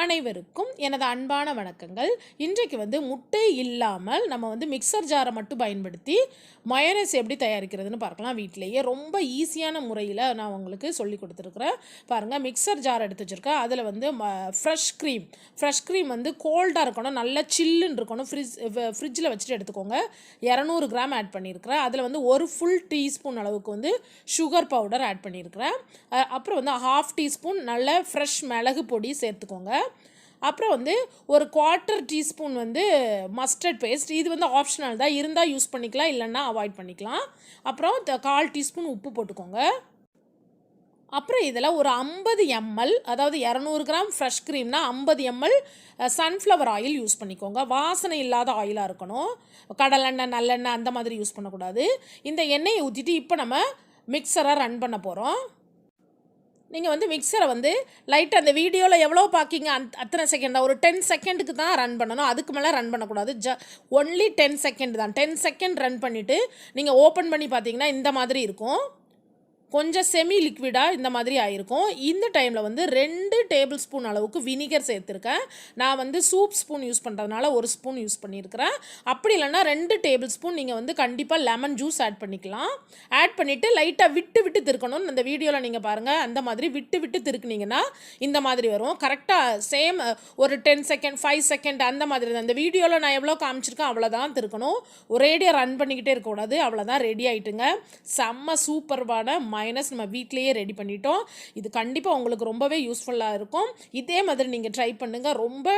அனைவருக்கும் எனது அன்பான வணக்கங்கள். இன்றைக்கு முட்டை இல்லாமல் நம்ம மிக்சர் ஜாரை மட்டும் பயன்படுத்தி மயோனைஸ் எப்படி தயாரிக்கிறதுன்னு பார்க்கலாம். வீட்டிலேயே ரொம்ப ஈஸியான முறையில் நான் உங்களுக்கு சொல்லி கொடுத்துருக்குறேன். பாருங்கள், மிக்சர் ஜார் எடுத்து வச்சுருக்கேன். அதில் ஃப்ரெஷ் க்ரீம் கோல்டாக இருக்கணும், நல்லா சில்லுன்னு இருக்கணும். ஃப்ரிட்ஜில் வச்சுட்டு எடுத்துக்கோங்க. 200 கிராம் ஆட் பண்ணியிருக்கிறேன். அதில் ஒரு ஃபுல் டீஸ்பூன் அளவுக்கு சுகர் பவுடர் ஆட் பண்ணியிருக்கிறேன். அப்புறம் ½ டீஸ்பூன் நல்ல ஃப்ரெஷ் மிளகு பொடி சேர்த்துக்கோங்க. அப்புறம் ஒரு 1/4 டீஸ்பூன் மஸ்டர்ட் பேஸ்ட். இது ஆப்ஷனல் தான், இருந்தால் யூஸ் பண்ணிக்கலாம், இல்லைன்னா அவாய்ட் பண்ணிக்கலாம். அப்புறம் 1/4 டீஸ்பூன் உப்பு போட்டுக்கோங்க. அப்புறம் இதில் ஒரு 50 ml, அதாவது 200 கிராம் ஃப்ரெஷ் க்ரீம்னா 50 ml சன்ஃப்ளவர் ஆயில் யூஸ் பண்ணிக்கோங்க. வாசனை இல்லாத ஆயிலாக இருக்கணும். கடலெண்ணெய், நல்லெண்ணெய் அந்த மாதிரி யூஸ் பண்ணக்கூடாது. இந்த எண்ணெயை ஊற்றிட்டு இப்போ நம்ம மிக்சரை ரன் பண்ண போகிறோம். நீங்கள் மிக்சரை லைட்டாக அந்த வீடியோவில் எவ்வளோ பார்க்கிங்க அத்தனை செகண்ட் தான், ஒரு 10 செகண்டுக்கு தான் ரன் பண்ணணும். அதுக்கு மேலே ரன் பண்ணக்கூடாது. ஒன்லி 10 செகண்ட் தான். 10 செகண்ட் ரன் பண்ணிவிட்டு நீங்கள் ஓப்பன் பண்ணி பார்த்தீங்கன்னா இந்த மாதிரி இருக்கும். கொஞ்சம் செமி லிக்விடாக இந்த மாதிரி ஆகிருக்கும். இந்த டைமில் 2 டேபிள் ஸ்பூன் அளவுக்கு வினிகர் சேர்த்துருக்கேன். நான் சூப் ஸ்பூன் யூஸ் பண்ணுறதுனால 1 ஸ்பூன் யூஸ் பண்ணியிருக்கிறேன். அப்படி இல்லைன்னா 2 டேபிள் ஸ்பூன் நீங்கள் கண்டிப்பாக லெமன் ஜூஸ் ஆட் பண்ணிக்கலாம். ஆட் பண்ணிவிட்டு லைட்டாக விட்டு திருக்கணும். இந்த வீடியோவில் நீங்கள் பாருங்கள், அந்த மாதிரி விட்டு திருக்குனிங்கன்னா இந்த மாதிரி வரும். கரெக்டாக சேம் ஒரு 10 செகண்ட் 5 செகண்ட் அந்த மாதிரி தான். இந்த வீடியோவில் நான் எவ்வளோ காமிச்சிருக்கேன் அவ்வளோதான் திருக்கணும். ஒரேடியாக ரன் பண்ணிக்கிட்டே இருக்கக்கூடாது. அவ்வளோதான், ரெடி ஆகிட்டுங்க. செம்ம சூப்பர்வான மைனஸ் நம்ம வீட்டிலேயே ரெடி பண்ணிட்டோம். இது கண்டிப்பாக உங்களுக்கு ரொம்பவே யூஸ்ஃபுல்லாக இருக்கும். இதே மாதிரி நீங்கள் ட்ரை பண்ணுங்கள். ரொம்ப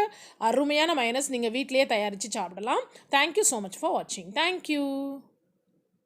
அருமையான மைனஸ் நீங்கள் வீட்டிலேயே தயாரித்து சாப்பிடலாம். தேங்க்யூ ஸோ மச் ஃபார் வாட்சிங். தேங்க்யூ.